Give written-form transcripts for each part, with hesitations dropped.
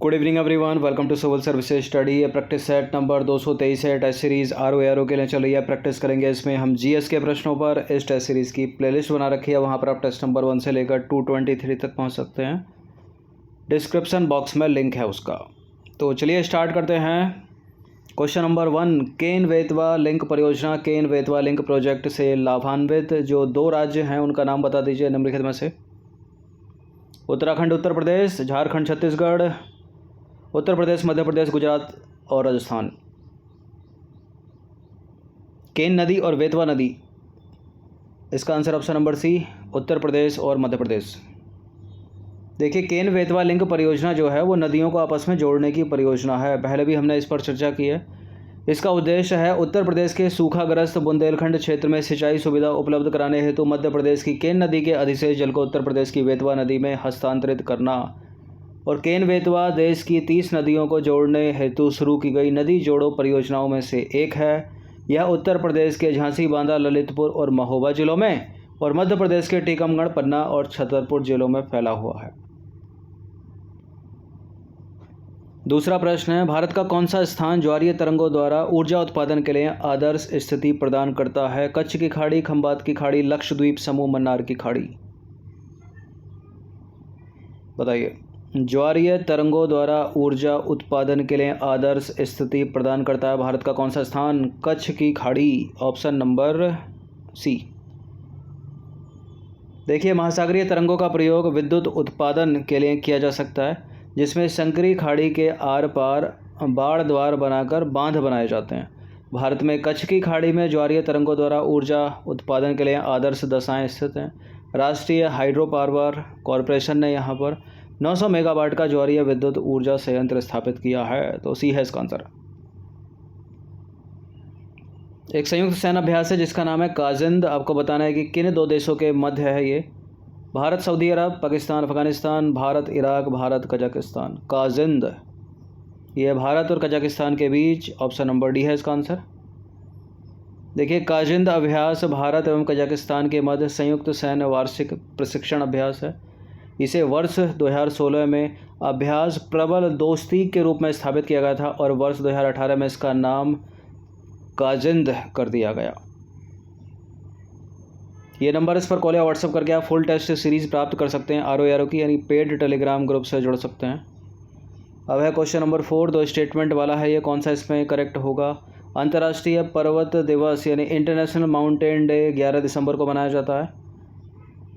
Good evening everyone, welcome to civil services study. ये practice set number 223 है। Test series are के लिए चल रही है। प्रैक्टिस करेंगे इसमें हम जीएस के प्रश्नों पर। इस टेस्ट सीरीज़ की प्लेलिस्ट बना रखी है, वहाँ पर आप टेस्ट नंबर 1 से लेकर 223 तक पहुँच सकते हैं। डिस्क्रिप्शन बॉक्स में लिंक है उसका। तो चलिए स्टार्ट करते हैं। Question number 1, Ken Betwa link परियोजना, केन बेतवा लिंक प्रोजेक्ट से लाभान्वित जो 2 राज्य हैं उनका नाम बता दीजिए निम्नलिखित में से। उत्तराखंड उत्तर प्रदेश, झारखंड छत्तीसगढ़, उत्तर प्रदेश मध्य प्रदेश, गुजरात और राजस्थान। केन नदी और बेतवा नदी, इसका आंसर ऑप्शन नंबर सी, उत्तर प्रदेश और मध्य प्रदेश। देखिए, केन बेतवा लिंक परियोजना जो है वो नदियों को आपस में जोड़ने की परियोजना है। पहले भी हमने इस पर चर्चा की है। इसका उद्देश्य है उत्तर प्रदेश के सूखाग्रस्त बुंदेलखंड क्षेत्र में सिंचाई सुविधा उपलब्ध कराने हेतु मध्य प्रदेश की केन नदी के अधिशेष जल को उत्तर प्रदेश की बेतवा नदी में हस्तांतरित करना। और केन बेतवा देश की 30 नदियों को जोड़ने हेतु शुरू की गई नदी जोड़ो परियोजनाओं में से एक है। यह उत्तर प्रदेश के झांसी, बांदा, ललितपुर और महोबा जिलों में और मध्य प्रदेश के टीकमगढ़, पन्ना और छतरपुर जिलों में फैला हुआ है। दूसरा प्रश्न है, भारत का कौन सा स्थान ज्वारीय तरंगों द्वारा ऊर्जा उत्पादन के लिए आदर्श स्थिति प्रदान करता है? कच्छ की खाड़ी, खंबात की खाड़ी, लक्षद्वीप समूह, मन्नार की खाड़ी। बताइए। ज्वारीय तरंगों द्वारा ऊर्जा उत्पादन के लिए आदर्श स्थिति प्रदान करता है भारत का कौन सा स्थान? कच्छ की खाड़ी, ऑप्शन नंबर सी। देखिए, महासागरीय तरंगों का प्रयोग विद्युत उत्पादन के लिए किया जा सकता है, जिसमें संकरी खाड़ी के आर पार बाड़ द्वार बनाकर बांध बनाए जाते हैं। भारत में कच्छ की खाड़ी में ज्वारीय तरंगों द्वारा ऊर्जा उत्पादन के लिए आदर्श दशाएं स्थित हैं। राष्ट्रीय हाइड्रो पावर कॉरपोरेशन ने यहाँ पर 900 मेगावाट का ज्वारीय विद्युत ऊर्जा संयंत्र स्थापित किया है। तो सी है इसका आंसर। एक संयुक्त सैन्य अभ्यास है जिसका नाम है काजिंद। आपको बताना है कि किन 2 देशों के मध्य है ये। भारत सऊदी अरब, पाकिस्तान अफगानिस्तान, भारत इराक, भारत कजाकिस्तान। काजिंद ये भारत और कजाकिस्तान के बीच, ऑप्शन नंबर डी है इसका आंसर। देखिए, काजिंद अभ्यास भारत एवं कजाकिस्तान के मध्य संयुक्त सैन्य वार्षिक प्रशिक्षण अभ्यास है। इसे वर्ष 2016 में अभ्यास प्रबल दोस्ती के रूप में स्थापित किया गया था और वर्ष 2018 में इसका नाम काजिंद कर दिया गया। ये नंबर इस पर कॉल या व्हाट्सएप करके आप फुल टेस्ट सीरीज़ प्राप्त कर सकते हैं आर की, यानी पेड टेलीग्राम ग्रुप से जुड़ सकते हैं। अब है क्वेश्चन नंबर 4, 2 स्टेटमेंट वाला है ये। कौन सा इसमें करेक्ट होगा? अंतर्राष्ट्रीय पर्वत दिवस यानी इंटरनेशनल माउंटेन डे 11 दिसंबर को मनाया जाता है।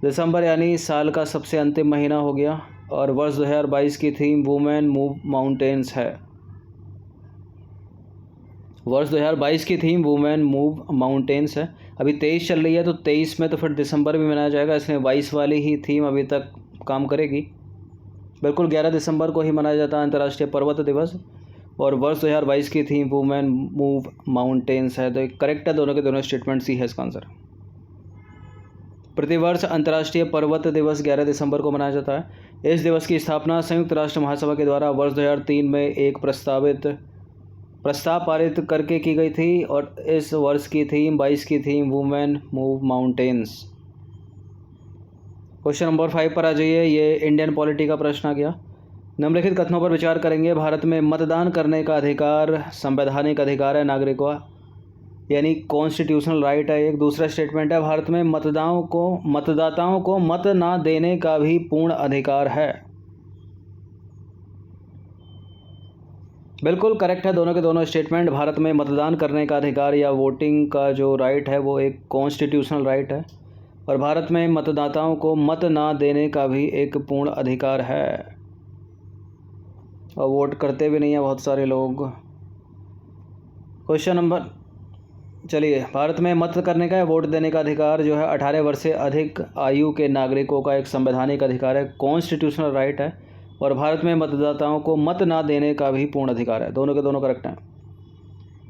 दिसंबर यानी साल का सबसे अंतिम महीना हो गया। और वर्ष 2022 की थीम वुमेन मूव माउंटेन्स है। वर्ष 2022 की थीम वुमेन मूव माउंटेन्स है। अभी 23 चल रही है, तो 23 में तो फिर दिसंबर भी मनाया जाएगा, इसलिए 22 वाली ही थीम अभी तक काम करेगी। बिल्कुल 11 दिसंबर को ही मनाया जाता है अंतर्राष्ट्रीय पर्वत दिवस। और वर्ष 2022 की थीम वुमेन मूव माउंटेन्स है। तो करेक्ट है दोनों के दोनों स्टेटमेंट, सी है इसका आंसर। प्रतिवर्ष अंतर्राष्ट्रीय पर्वत दिवस 11 दिसंबर को मनाया जाता है। इस दिवस की स्थापना संयुक्त राष्ट्र महासभा के द्वारा वर्ष 2003 में एक प्रस्ताव पारित करके की गई थी। और इस वर्ष की थीम 22 की theme women move mountains. Question number 5 पर आ जाइए। ये इंडियन पॉलिटी का प्रश्न आ गया। निम्नलिखित कथनों पर विचार करेंगे। भारत में मतदान करने का अधिकार संवैधानिक अधिकार है नागरिकों, यानी कॉन्स्टिट्यूशनल राइट है। एक दूसरा स्टेटमेंट है, भारत में मतदाताओं को मत ना देने का भी पूर्ण अधिकार है। बिल्कुल करेक्ट है दोनों के दोनों स्टेटमेंट। भारत में मतदान करने का अधिकार या वोटिंग का जो राइट है वो एक कॉन्स्टिट्यूशनल राइट है। और भारत में मतदाताओं को मत ना देने का भी एक पूर्ण अधिकार है। और वोट करते भी नहीं है बहुत सारे लोग। क्वेश्चन नंबर, चलिए, भारत में मत करने का या वोट देने का अधिकार जो है 18 वर्ष से अधिक आयु के नागरिकों का एक संवैधानिक अधिकार है, कॉन्स्टिट्यूशनल राइट है। और भारत में मतदाताओं को मत ना देने का भी पूर्ण अधिकार है। दोनों के दोनों करेक्ट हैं।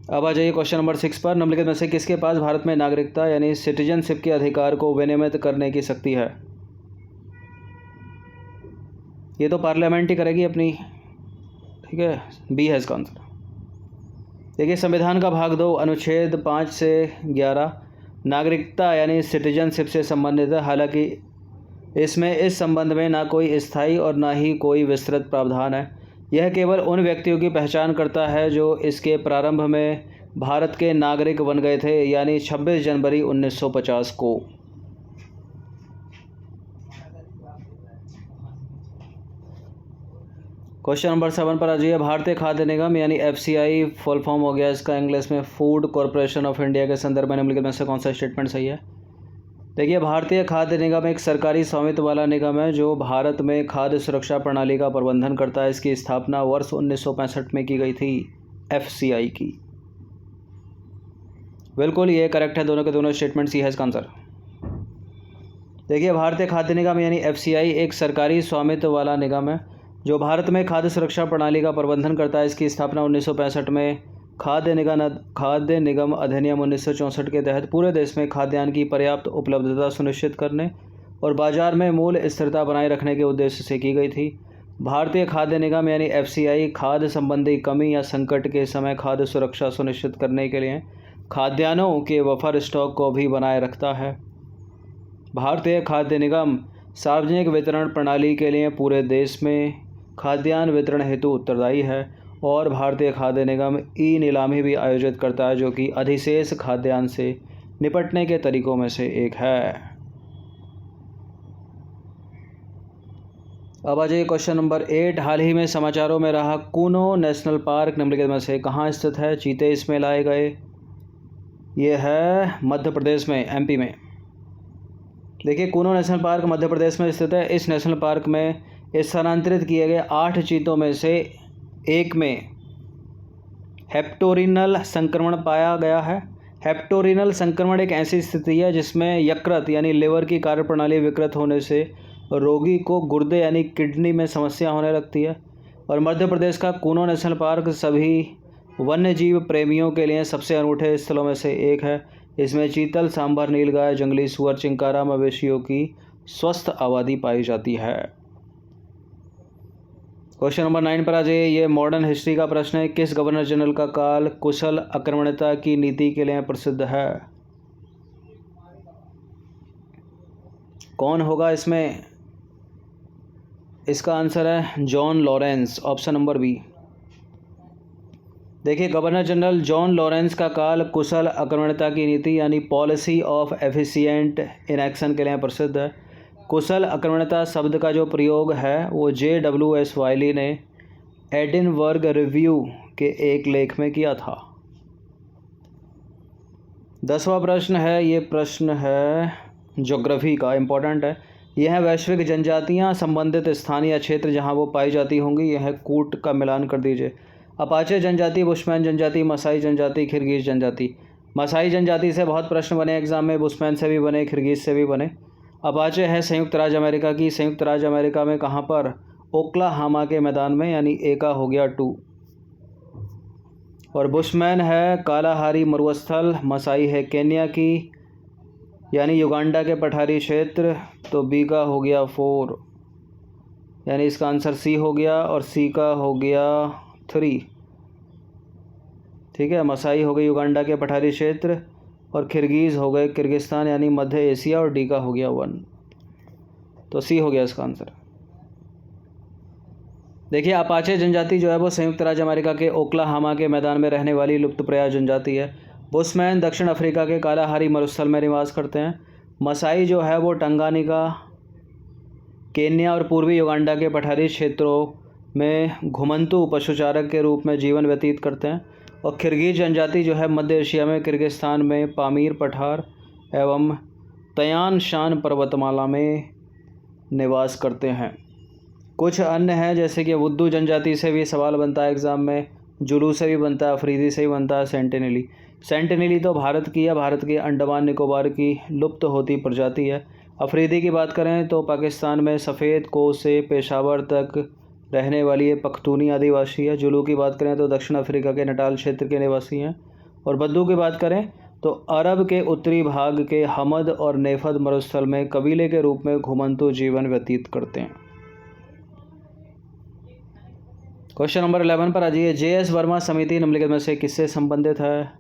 अब आ जाइए क्वेश्चन नंबर 6 पर। निम्नलिखित में से किसके पास भारत में नागरिकता यानी सिटीजनशिप के अधिकार को विनियमित करने की शक्ति है? ये तो पार्लियामेंट ही करेगी अपनी, ठीक है, बी है इसका आंसर। देखिए, संविधान का भाग 2 अनुच्छेद 5 से 11 नागरिकता यानी सिटीजनशिप से संबंधित है। हालांकि इसमें इस संबंध में ना कोई स्थायी और ना ही कोई विस्तृत प्रावधान है। यह केवल उन व्यक्तियों की पहचान करता है जो इसके प्रारंभ में भारत के नागरिक बन गए थे, यानी 26 जनवरी 1950 को। क्वेश्चन नंबर 7 पर आ जाइए। भारतीय खाद्य निगम यानी FCI फुल फॉर्म हो गया इसका इंग्लिश में फूड कॉरपोरेशन ऑफ इंडिया के संदर्भ में निम्नलिखित में से कौन सा स्टेटमेंट सही है? देखिए, भारतीय खाद्य निगम एक सरकारी स्वामित्व वाला निगम है जो भारत में खाद्य सुरक्षा प्रणाली का प्रबंधन करता है। इसकी स्थापना वर्ष 1965 में की गई थी FCI की। बिल्कुल ये करेक्ट है, दोनों के दोनों स्टेटमेंट सी है इसका आंसर। देखिए, भारतीय खाद्य निगम यानी FCI एक सरकारी स्वामित्व वाला निगम है जो भारत में खाद्य सुरक्षा प्रणाली का प्रबंधन करता है। इसकी स्थापना 1965 में खाद्य निगम अधिनियम 1964 के तहत पूरे देश में खाद्यान्न की पर्याप्त उपलब्धता सुनिश्चित करने और बाजार में मूल्य स्थिरता बनाए रखने के उद्देश्य से की गई थी। भारतीय खाद्य निगम यानी FCI खाद्य संबंधी कमी या संकट के समय खाद्य सुरक्षा सुनिश्चित करने के लिए खाद्यान्नों के बफर स्टॉक को भी बनाए रखता है। भारतीय खाद्य निगम सार्वजनिक वितरण प्रणाली के लिए पूरे देश में खाद्यान्न वितरण हेतु उत्तरदायी है और भारतीय खाद्य निगम नीलामी भी आयोजित करता है जो कि अधिशेष खाद्यान्न से निपटने के तरीकों में से एक है। अब आ जाइए क्वेश्चन नंबर 8। हाल ही में समाचारों में रहा कूनो नेशनल पार्क निम्नलिखित में से कहाँ स्थित है? चीते इसमें लाए गए। ये है मध्य प्रदेश में, MP में। देखिए, कूनो नेशनल पार्क मध्य प्रदेश में स्थित है। इस नेशनल पार्क में स्थानांतरित किए गए 8 चीतों में से एक में हेप्टोरिनल संक्रमण पाया गया है। हेप्टोरिनल संक्रमण एक ऐसी स्थिति है जिसमें यकृत यानी लिवर की कार्यप्रणाली विकृत होने से रोगी को गुर्दे यानी किडनी में समस्या होने लगती है। और मध्य प्रदेश का कूनो नेशनल पार्क सभी वन्यजीव प्रेमियों के लिए सबसे अनूठे स्थलों में से एक है। इसमें चीतल, सांभर, नीलगाय, जंगली सुअर, चिंकारा मवेशियों की स्वस्थ आबादी पाई जाती है। क्वेश्चन नंबर 9 पर आ जाइए। ये मॉडर्न हिस्ट्री का प्रश्न है। किस गवर्नर जनरल का काल कुशल आक्रमणता की नीति के लिए प्रसिद्ध है? कौन होगा इसमें? इसका आंसर है John Lawrence, option number B. देखिए, गवर्नर जनरल जॉन लॉरेंस का काल कुशल आक्रमणता की नीति यानी policy of efficient in action के लिए प्रसिद्ध है। कुशल आक्रमणता शब्द का जो प्रयोग है वो JWS वाइली ने एडिनबर्ग रिव्यू के एक लेख में किया था। 10वां प्रश्न है, ये प्रश्न है ज्योग्राफी का, इम्पोर्टेंट है। यह वैश्विक जनजातियां संबंधित स्थानीय क्षेत्र जहां वो पाई जाती होंगी, यह कूट का मिलान कर दीजिए। अपाचे जनजाति, बुशमैन जनजाति, मसाई जनजाति, किर्गिज जनजाति। मसाई जनजाति से बहुत प्रश्न बने एग्जाम में, बुशमैन से भी बने, किर्गिज से भी बने। अपाचे है संयुक्त राज्य अमेरिका की। संयुक्त राज्य अमेरिका में कहाँ पर? ओक्लाहामा के मैदान में, यानी एका हो गया 2। और बुशमैन है कालाहारी मरुस्थल। मसाई है केन्या की यानी युगांडा के पठारी क्षेत्र, तो बी का हो गया 4, यानी इसका आंसर सी हो गया और सी का हो गया 3। ठीक है, मसाई हो गए युगांडा के पठारी क्षेत्र और किर्गिज़ हो गए किर्गिस्तान यानी मध्य एशिया, और डी का हो गया 1, तो सी हो गया इसका आंसर। देखिए, अपाचे जनजाति जो है वो संयुक्त राज्य अमेरिका के ओक्लाहामा के मैदान में रहने वाली लुप्तप्राय जनजाति है। बुशमैन दक्षिण अफ्रीका के कालाहारी मरुस्थल में निवास करते हैं। मसाई जो है वो टंगानिका, केन्या और पूर्वी युगांडा के पठारी क्षेत्रों में घुमंतू पशुचारक के रूप में जीवन व्यतीत करते हैं। और किर्गिज जनजाति जो है मध्य एशिया में किर्गिस्तान में पामीर पठार एवं तयान शान पर्वतमाला में निवास करते हैं। कुछ अन्य हैं जैसे कि वुद्दू जनजाति से भी सवाल बनता है एग्ज़ाम में, जुलू से भी बनता है, अफरीदी से भी बनता है, सेंटिनली। सेंटिनली तो भारत की है, भारत के अंडमान निकोबार की लुप्त होती प्रजाति है। अफरीदी की बात करें तो पाकिस्तान में सफ़ेद कोस्ट से पेशावर तक रहने वाली ये पख्तूनी आदिवासी है। जुलू की बात करें तो दक्षिण अफ्रीका के नटाल क्षेत्र के निवासी हैं। और बद्दू की बात करें तो अरब के उत्तरी भाग के हमद और नेफद मरुस्थल में कबीले के रूप में घुमंतू जीवन व्यतीत करते हैं। क्वेश्चन नंबर 11 पर आ जाइए। JS वर्मा समिति निम्नलिखित में से किससे संबंधित है?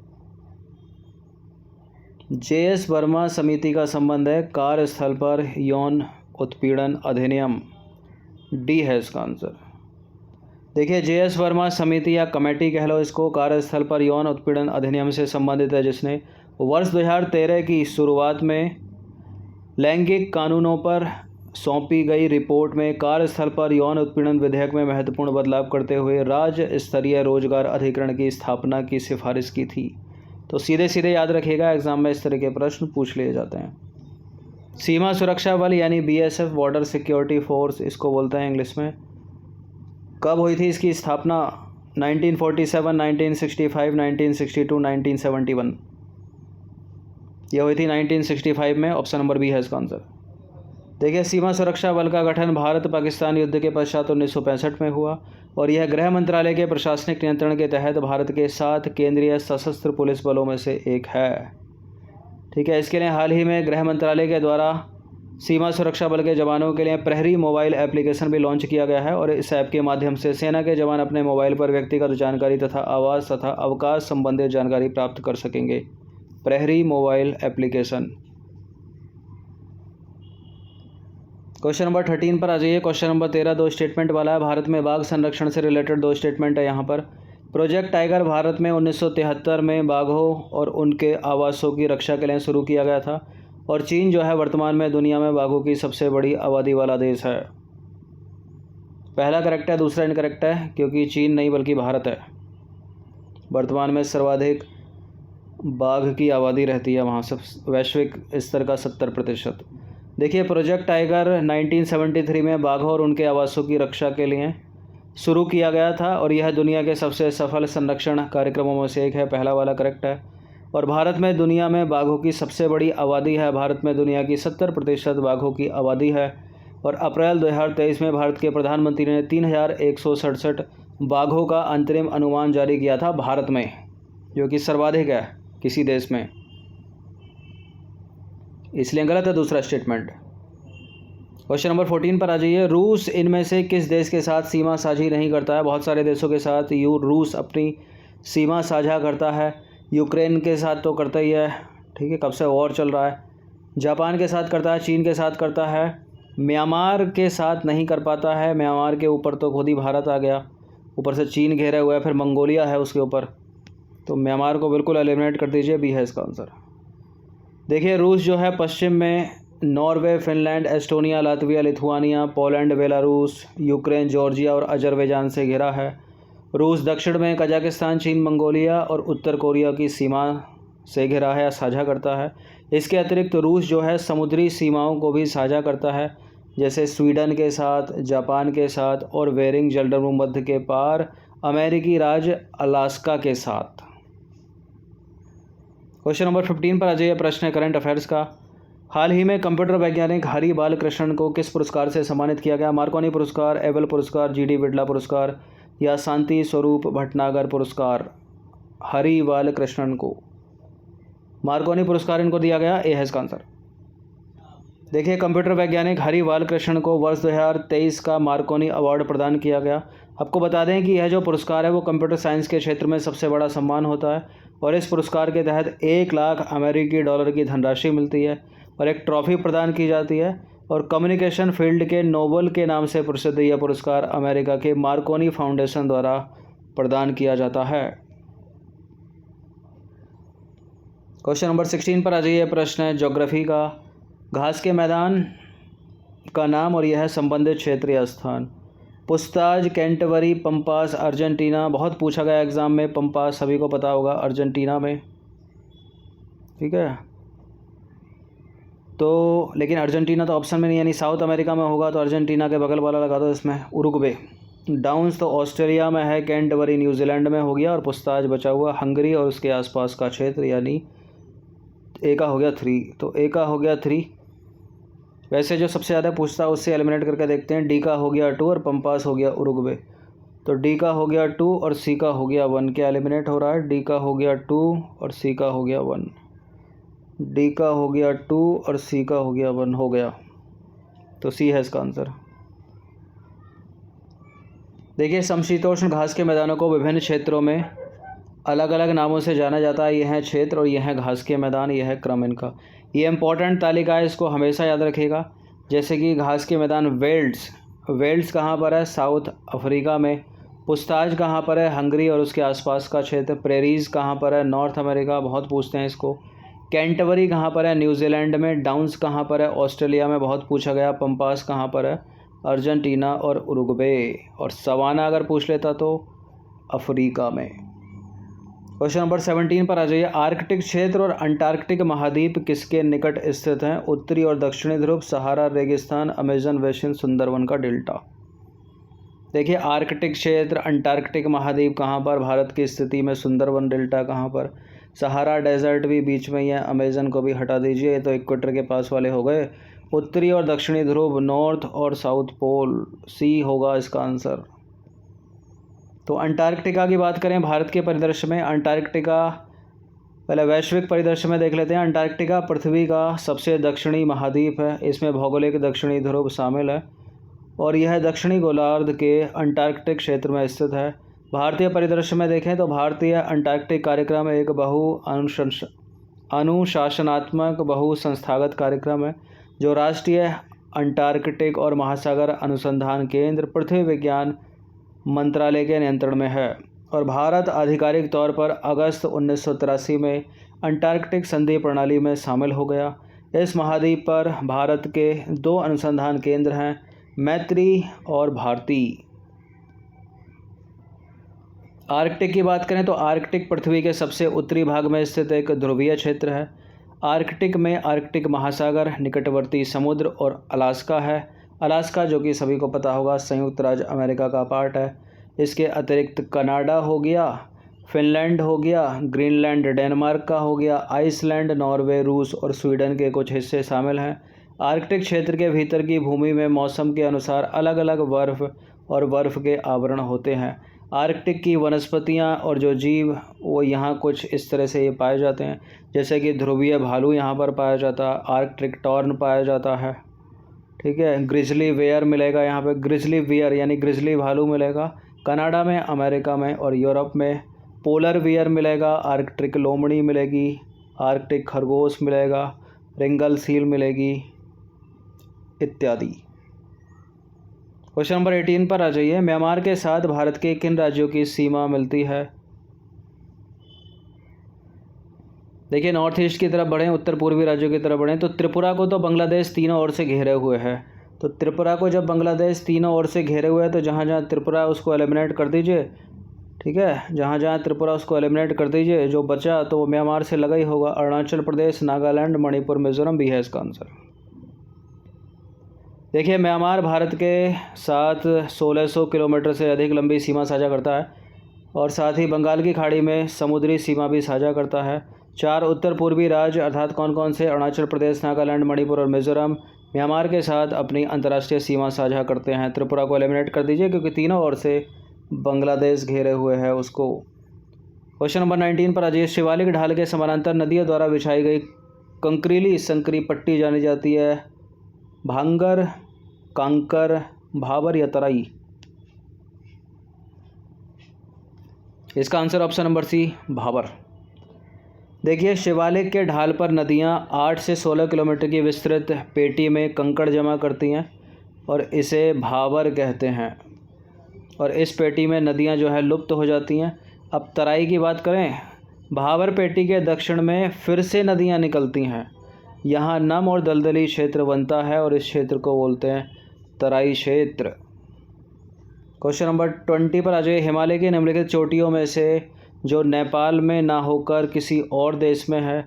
JS वर्मा समिति का संबंध है कार्यस्थल पर यौन उत्पीड़न अधिनियम, डी है इसका आंसर। देखिए JS वर्मा समिति या कमेटी कह लो इसको, कार्यस्थल पर यौन उत्पीड़न अधिनियम से संबंधित है, जिसने वर्ष 2013 की शुरुआत में लैंगिक कानूनों पर सौंपी गई रिपोर्ट में कार्यस्थल पर यौन उत्पीड़न विधेयक में महत्वपूर्ण बदलाव करते हुए राज्य स्तरीय रोजगार अधिकरण की स्थापना की सिफारिश की थी। तो सीधे सीधे याद रखिएगा, एग्जाम में इस तरह के प्रश्न पूछ लिए जाते हैं। सीमा सुरक्षा बल यानी BSF, बॉर्डर सिक्योरिटी फोर्स इसको बोलते हैं इंग्लिश में, कब हुई थी इसकी स्थापना? 1947, 1965, 1962, 1971। यह हुई थी 1965 में। ऑप्शन नंबर बी है इसका आंसर। देखिए सीमा सुरक्षा बल का गठन भारत पाकिस्तान युद्ध के पश्चात 1965 में हुआ और यह गृह मंत्रालय के प्रशासनिक नियंत्रण के तहत भारत के 7 केंद्रीय सशस्त्र पुलिस बलों में से एक है। ठीक है, इसके लिए हाल ही में गृह मंत्रालय के द्वारा सीमा सुरक्षा बल के जवानों के लिए प्रहरी मोबाइल एप्लीकेशन भी लॉन्च किया गया है और इस ऐप के माध्यम से सेना के जवान अपने मोबाइल पर व्यक्तिगत जानकारी तथा आवास तथा अवकाश संबंधित जानकारी प्राप्त कर सकेंगे। प्रहरी मोबाइल एप्लीकेशन। क्वेश्चन नंबर 13 पर आ जाइए। क्वेश्चन नंबर 13 दो स्टेटमेंट वाला है। भारत में बाघ संरक्षण से रिलेटेड दो स्टेटमेंट है यहाँ पर। प्रोजेक्ट टाइगर भारत में 1973 में बाघों और उनके आवासों की रक्षा के लिए शुरू किया गया था और चीन जो है वर्तमान में दुनिया में बाघों की सबसे बड़ी आबादी वाला देश है। पहला करेक्ट है, दूसरा इनकरेक्ट है, क्योंकि चीन नहीं बल्कि भारत है। वर्तमान में सर्वाधिक बाघ की आबादी रहती है वहाँ, सब वैश्विक स्तर का 70%। देखिए प्रोजेक्ट टाइगर 1973 में बाघों और उनके आवासों की रक्षा के लिए शुरू किया गया था और यह दुनिया के सबसे सफल संरक्षण कार्यक्रमों में से एक है। पहला वाला करेक्ट है। और भारत में दुनिया में बाघों की सबसे बड़ी आबादी है। भारत में दुनिया की 70% बाघों की आबादी है और अप्रैल 2023 में भारत के प्रधानमंत्री ने 3167 बाघों का अंतरिम अनुमान जारी किया था भारत में, जो कि सर्वाधिक है किसी देश में, इसलिए गलत है दूसरा स्टेटमेंट। क्वेश्चन नंबर 14 पर आ जाइए। रूस इनमें से किस देश के साथ सीमा साझी नहीं करता है? बहुत सारे देशों के साथ रूस अपनी सीमा साझा करता है। यूक्रेन के साथ तो करता ही है, ठीक है, कब से वॉर चल रहा है। जापान के साथ करता है, चीन के साथ करता है, म्यांमार के साथ नहीं कर पाता है। म्यांमार के ऊपर तो खुद ही भारत आ गया, ऊपर से चीन घेरा हुआ है, फिर मंगोलिया है उसके ऊपर, तो म्यांमार को बिल्कुल एलिमिनेट कर दीजिए, बी है इसका आंसर। देखिए रूस जो है पश्चिम में Norway, Finland, Estonia, Latvia, Lithuania, Poland, Belarus, Ukraine, Georgia और अजरबैजान से घिरा है। रूस दक्षिण में कजाकिस्तान, चीन, मंगोलिया और उत्तर कोरिया की सीमा से घिरा है या साझा करता है। इसके अतिरिक्त रूस जो है समुद्री सीमाओं को भी साझा करता है, जैसे स्वीडन के साथ, जापान के साथ और बेरिंग जलसमूह के पार अमेरिकी राज्य अलास्का के साथ। क्वेश्चन नंबर 15 पर आ जाइए। प्रश्न है करंट अफेयर्स का। हाल ही में कंप्यूटर वैज्ञानिक हरि बालकृष्णन को किस पुरस्कार से सम्मानित किया गया? मार्कोनी पुरस्कार, एबल पुरस्कार, GD बिड़ला पुरस्कार या शांति स्वरूप भटनागर पुरस्कार? हरि बालकृष्णन को मार्कोनी पुरस्कार इनको दिया गया, ए है इसका आंसर। देखिए कंप्यूटर वैज्ञानिक हरि बालकृष्णन को वर्ष 2023 का मार्कोनी अवार्ड प्रदान किया गया। आपको बता दें कि यह जो पुरस्कार है वो कंप्यूटर साइंस के क्षेत्र में सबसे बड़ा सम्मान होता है और इस पुरस्कार के तहत 1 लाख अमेरिकी डॉलर की धनराशि मिलती है और एक ट्रॉफी प्रदान की जाती है और कम्युनिकेशन फील्ड के नोबल के नाम से प्रसिद्ध यह पुरस्कार अमेरिका के मार्कोनी फाउंडेशन द्वारा प्रदान किया जाता है। क्वेश्चन नंबर 16 पर आ जाइए। प्रश्न है ज्योग्राफी का। घास के मैदान का नाम और यह है संबंधित क्षेत्रीय स्थान। पुस्ताज, कैंटबरी, पंपास, अर्जेंटीना। बहुत पूछा गया एग्जाम में, पंपास सभी को पता होगा, अर्जेंटीना में, ठीक है। तो लेकिन अर्जेंटीना तो ऑप्शन में नहीं, यानी साउथ अमेरिका में होगा, तो अर्जेंटीना के बगल वाला लगा दो इसमें, उरुग्वे। डाउन्स तो ऑस्ट्रेलिया में है, कैंटबरी न्यूजीलैंड में हो गया और पुस्ताज बचा हुआ हंगरी और उसके आसपास का क्षेत्र, यानी ए का हो गया 3, तो ए का हो गया 3। वैसे जो सबसे ज़्यादा पूछता है उससे एलिमिनेट करके देखते हैं। डी का हो गया 2 और पंपास हो गया उरुग्वे, तो डी का हो गया 2 और सी का हो गया 1। क्या एलिमिनेट हो रहा है? डी का हो गया 2 और सी का हो गया 1। डी का हो गया 2 और सी का हो गया 1, हो गया, तो सी है इसका आंसर। देखिए समशीतोष्ण घास के मैदानों को विभिन्न क्षेत्रों में अलग अलग नामों से जाना जाता है। यह है क्षेत्र और यह है घास के मैदान, यह है क्रम इनका। ये इंपॉर्टेंट तालिका है, इसको हमेशा याद रखिएगा। जैसे कि घास के मैदान वेल्ड्स, वेल्ड्स कहाँ पर है? साउथ अफ्रीका में। पुस्ताज कहाँ पर है? हंगरी और उसके आसपास का क्षेत्र। प्रेरीज कहाँ पर है? नॉर्थ अमेरिका, बहुत पूछते हैं इसको। कैंटरबरी कहाँ पर है? न्यूजीलैंड में। डाउन्स कहाँ पर है? ऑस्ट्रेलिया में, बहुत पूछा गया। पंपास कहाँ पर है? अर्जेंटीना और उरुग्वे। और सवाना अगर पूछ लेता तो अफ्रीका में। क्वेश्चन नंबर 17 पर आ जाइए। आर्कटिक क्षेत्र और अंटार्कटिक महाद्वीप किसके निकट स्थित हैं? उत्तरी और दक्षिणी ध्रुव, सहारा रेगिस्तान, अमेजन बेसिन, सुंदरवन का डेल्टा। देखिए, आर्कटिक क्षेत्र, अंटार्कटिक महाद्वीप कहाँ पर? भारत की स्थिति में। सुंदरवन डेल्टा कहाँ पर? सहारा डेजर्ट भी बीच में ही है, अमेजन को भी हटा दीजिए, ये तो इक्वेटर के पास वाले हो गए। उत्तरी और दक्षिणी ध्रुव, नॉर्थ और साउथ पोल, सी होगा इसका आंसर। तो अंटार्कटिका की बात करें भारत के परिदृश्य में, अंटार्कटिका पहले वैश्विक परिदृश्य में देख लेते हैं। अंटार्कटिका पृथ्वी का सबसे दक्षिणी महाद्वीप है, इसमें भौगोलिक दक्षिणी ध्रुव शामिल है और यह दक्षिणी गोलार्ध के अंटार्कटिक क्षेत्र में स्थित है। भारतीय परिदृश्य में देखें तो भारतीय अंटार्कटिक कार्यक्रम एक अनुशासनात्मक बहु संस्थागत कार्यक्रम है जो राष्ट्रीय अंटार्कटिक और महासागर अनुसंधान केंद्र, पृथ्वी विज्ञान मंत्रालय के नियंत्रण में है और भारत आधिकारिक तौर पर अगस्त 1983 में अंटार्कटिक संधि प्रणाली में शामिल हो गया। इस महाद्वीप पर भारत के 2 अनुसंधान केंद्र हैं, मैत्री और भारती। आर्कटिक की बात करें तो आर्कटिक पृथ्वी के सबसे उत्तरी भाग में स्थित एक ध्रुवीय क्षेत्र है। आर्कटिक में आर्कटिक महासागर, निकटवर्ती समुद्र और अलास्का है। अलास्का, जो कि सभी को पता होगा, संयुक्त राज्य अमेरिका का पार्ट है। इसके अतिरिक्त कनाडा हो गया, फिनलैंड हो गया, ग्रीनलैंड डेनमार्क का हो गया, आइसलैंड, नॉर्वे, रूस और स्वीडन के कुछ हिस्से शामिल हैं। आर्कटिक क्षेत्र के भीतर की भूमि में मौसम के अनुसार अलग अलग बर्फ़ और बर्फ़ के आवरण होते हैं। आर्कटिक की वनस्पतियां और जो जीव वो यहाँ कुछ इस तरह से ये पाए जाते हैं, जैसे कि ध्रुवीय भालू यहाँ पर पाया जाता है, आर्कटिक टॉर्न पाया जाता है, ठीक है। ग्रिजली बेयर मिलेगा यहाँ पे, ग्रिजली बेयर यानी ग्रिजली भालू मिलेगा कनाडा में, अमेरिका में और यूरोप में। पोलर बियर मिलेगा, आर्कटिक लोमड़ी मिलेगी, आर्कटिक खरगोश मिलेगा, रिंगल सील मिलेगी इत्यादि। क्वेश्चन नंबर 18 पर आ जाइए। म्यांमार के साथ भारत के किन राज्यों की सीमा मिलती है? देखिए, नॉर्थ ईस्ट की तरफ बढ़ें, उत्तर पूर्वी राज्यों की तरफ बढ़ें तो त्रिपुरा को तो बांग्लादेश तीनों ओर से घेरे हुए है। तो त्रिपुरा को जब बांग्लादेश तीनों ओर से घेरे हुए है तो जहाँ जहाँ त्रिपुरा उसको एलिमिनेट कर दीजिए, ठीक है। जहाँ जहाँ त्रिपुरा उसको एलिमिनेट कर दीजिए, जो बचा तो वो म्यांमार से लगा ही होगा। अरुणाचल प्रदेश, नागालैंड, मणिपुर, मिजोरम भी है इसका आंसर। देखिए, म्यांमार भारत के साथ 1600 किलोमीटर से अधिक लंबी सीमा साझा करता है और साथ ही बंगाल की खाड़ी में समुद्री सीमा भी साझा करता है। 4 उत्तर पूर्वी राज्य अर्थात कौन कौन से? अरुणाचल प्रदेश, नागालैंड, मणिपुर और मिजोरम म्यांमार के साथ अपनी अंतर्राष्ट्रीय सीमा साझा करते हैं। त्रिपुरा को एलिमिनेट कर दीजिए क्योंकि तीनों ओर से बांग्लादेश घेरे हुए है उसको। क्वेश्चन नंबर 19 पर आ जाइए। शिवालिक ढाल के समानांतर नदियों द्वारा बिछाई गई कंकरीली संकरी पट्टी जानी जाती है भांगर, कांकर, भाबर या तराई? इसका answer option number C, Bhabar. देखिए, शिवालिक के ढाल पर नदियां 8 से 16 किलोमीटर की विस्तृत पेटी में कंकड़ जमा करती हैं और इसे भाबर कहते हैं और इस पेटी में नदियां जो है लुप्त हो जाती हैं। अब तराई की बात करें, भाबर पेटी के दक्षिण में फिर से नदियां निकलती हैं, यहाँ नम और दलदली क्षेत्र बनता है और इस क्षेत्र को बोलते हैं तराई क्षेत्र। क्वेश्चन नंबर 20 पर आ जाइए। हिमालय की निम्नलिखित चोटियों में से जो नेपाल में ना होकर किसी और देश में है,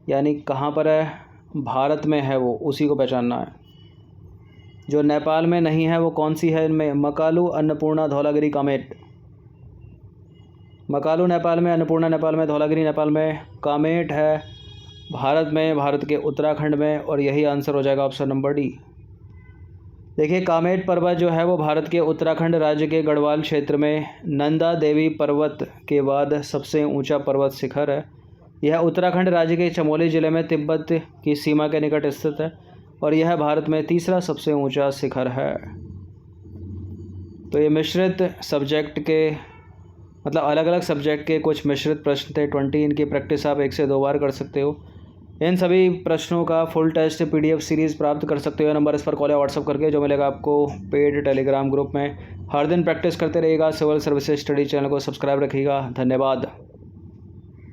यानी कहाँ पर है? भारत में है, वो उसी को पहचानना है। जो नेपाल में नहीं है वो कौन सी है इनमें? मकालू, अन्नपूर्णा, धौलागिरी, कामेट। मकालू नेपाल में, अन्नपूर्णा नेपाल में, धौलागिरी नेपाल में, कामेट है भारत में, भारत के उत्तराखंड में और यही आंसर हो जाएगा ऑप्शन नंबर डी। देखिए, कामेट पर्वत जो है वो भारत के उत्तराखंड राज्य के गढ़वाल क्षेत्र में नंदा देवी पर्वत के बाद सबसे ऊंचा पर्वत शिखर है। यह उत्तराखंड राज्य के चमोली जिले में तिब्बत की सीमा के निकट स्थित है और यह भारत में तीसरा सबसे ऊंचा शिखर है। तो ये मिश्रित सब्जेक्ट के मतलब अलग अलग सब्जेक्ट के कुछ मिश्रित प्रश्न थे 20। इनकी प्रैक्टिस आप 1 से 2 बार कर सकते हो। इन सभी प्रश्नों का फुल टेस्ट PDF सीरीज़ प्राप्त कर सकते हो नंबर इस पर कॉल या व्हाट्सअप करके, जो मिलेगा आपको पेड टेलीग्राम ग्रुप में। हर दिन प्रैक्टिस करते रहिएगा। सिविल सर्विसेज स्टडी चैनल को सब्सक्राइब रखिएगा। धन्यवाद।